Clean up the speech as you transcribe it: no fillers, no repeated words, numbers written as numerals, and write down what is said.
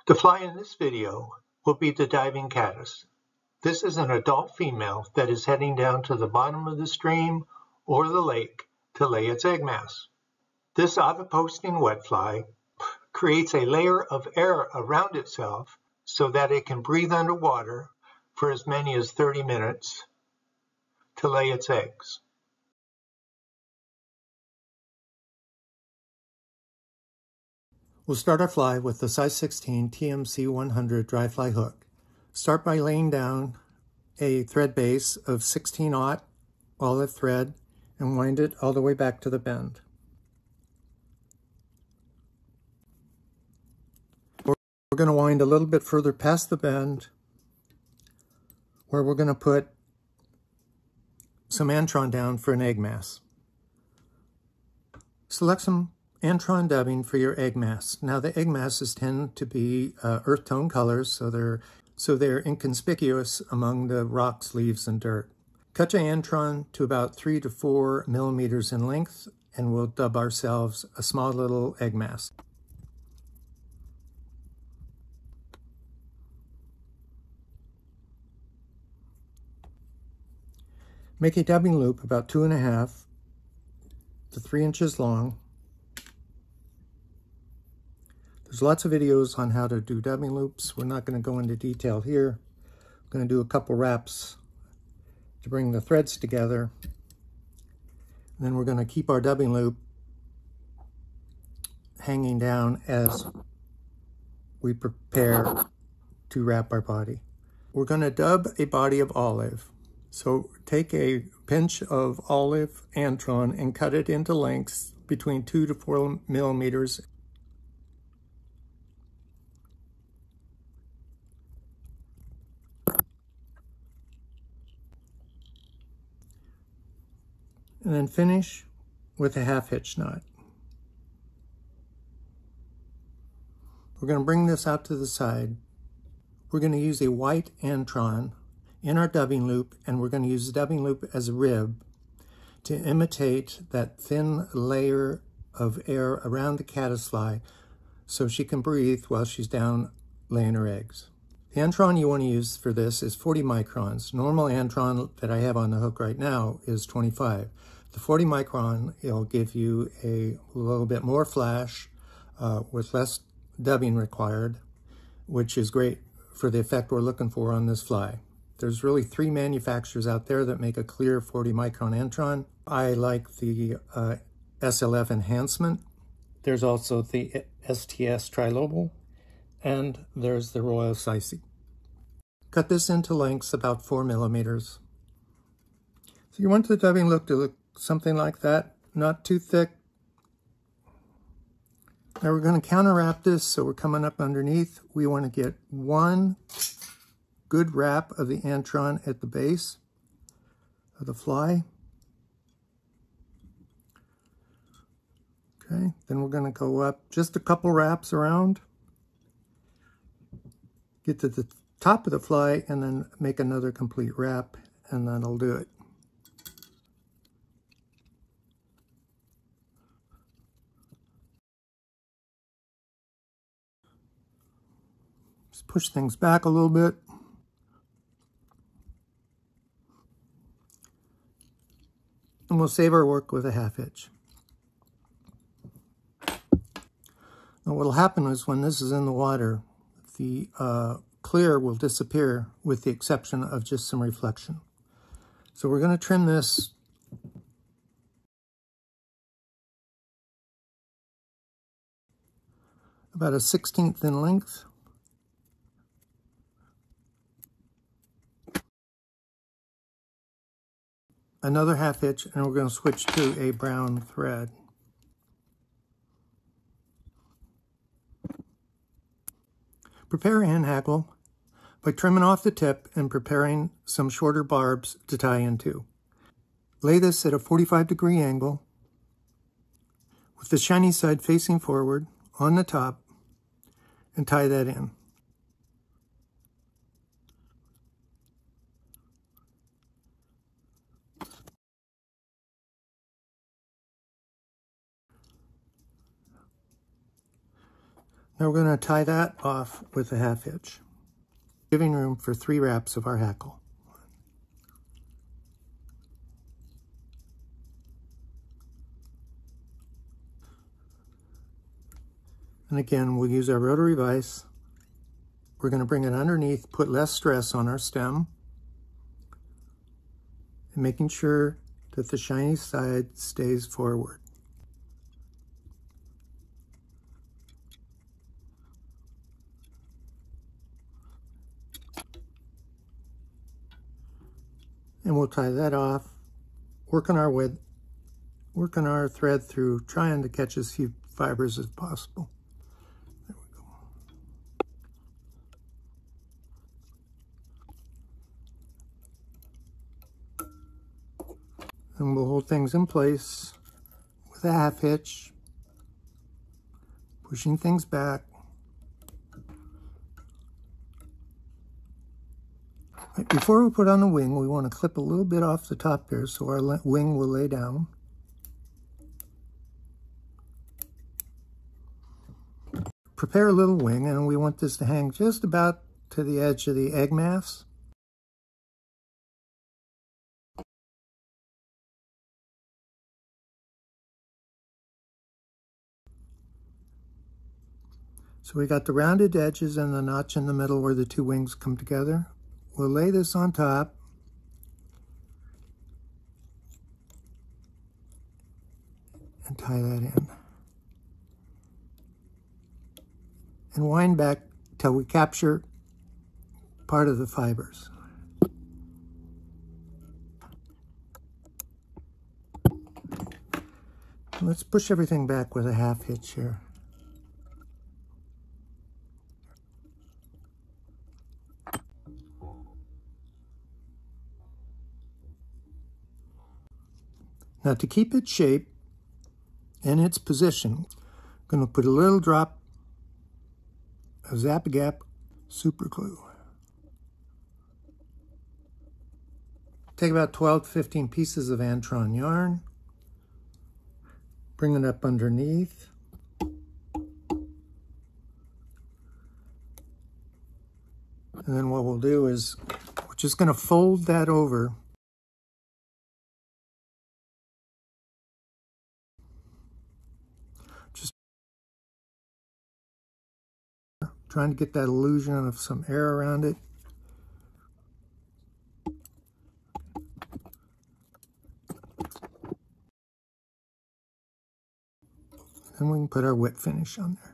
The fly in this video will be the diving caddis. This is an adult female that is heading down to the bottom of the stream or the lake to lay its egg mass. This oviposting wet fly creates a layer of air around itself so that it can breathe underwater for as many as 30 minutes to lay its eggs. We'll start our fly with the size 16 TMC 100 dry fly hook. Start by laying down a thread base of 16/0 olive thread and wind it all the way back to the bend. We're going to wind a little bit further past the bend where we're going to put some Antron down for an egg mass. Select some Antron dubbing for your egg mass. Now the egg masses tend to be earth tone colors, so they're inconspicuous among the rocks, leaves, and dirt. Cut your Antron to about 3 to 4 millimeters in length, and we'll dub ourselves a small little egg mass. Make a dubbing loop about 2.5 to 3 inches long. There's lots of videos on how to do dubbing loops. We're not going to go into detail here. I'm going to do a couple wraps to bring the threads together. And then we're going to keep our dubbing loop hanging down as we prepare to wrap our body. We're going to dub a body of olive. So take a pinch of olive Antron and cut it into lengths between 2 to 4 millimeters. And then finish with a 1/2 hitch knot. We're going to bring this out to the side. We're going to use a white Antron in our dubbing loop, and we're going to use the dubbing loop as a rib to imitate that thin layer of air around the caddisfly so she can breathe while she's down laying her eggs. The Antron you want to use for this is 40 microns. Normal Antron that I have on the hook right now is 25. The 40 micron, it'll give you a little bit more flash with less dubbing required, which is great for the effect we're looking for on this fly. There's really 3 manufacturers out there that make a clear 40 micron Antron. I like the SLF Enhancement. There's also the STS Trilobal, and there's the Royal Sicey. Cut this into lengths about 4 millimeters. So you want the dubbing look to look something like that, not too thick. Now we're going to counter wrap this, so we're coming up underneath. We want to get one good wrap of the Antron at the base of the fly. Okay, then we're going to go up just a couple wraps around, get to the top of the fly, and then make another complete wrap, and that'll do it. Just push things back a little bit. And we'll save our work with a 1/2 hitch. Now what'll happen is when this is in the water, the clear will disappear with the exception of just some reflection. So we're going to trim this about a 1/16 in length. Another 1/2 hitch, and we're going to switch to a brown thread. Prepare a hand hackle by trimming off the tip and preparing some shorter barbs to tie into. Lay this at a 45-degree angle with the shiny side facing forward on the top and tie that in. Now we're going to tie that off with a half hitch, giving room for 3 wraps of our hackle. And again, we'll use our rotary vise. We're going to bring it underneath, put less stress on our stem, and making sure that the shiny side stays forward. And we'll tie that off, working our thread through, trying to catch as few fibers as possible. There we go. And we'll hold things in place with a half hitch, pushing things back. Right, before we put on the wing, we want to clip a little bit off the top here so our wing will lay down. Prepare a little wing, and we want this to hang just about to the edge of the egg mass. So we got the rounded edges and the notch in the middle where the 2 wings come together. We'll lay this on top. And tie that in. And wind back till we capture part of the fibers. Let's push everything back with a half hitch here. Now to keep its shape and its position, I'm going to put a little drop of Zap-A-Gap super glue. Take about 12 to 15 pieces of Antron yarn, bring it up underneath, and then what we'll do is we're just going to fold that over trying to get that illusion of some air around it. Then we can put our wet finish on there.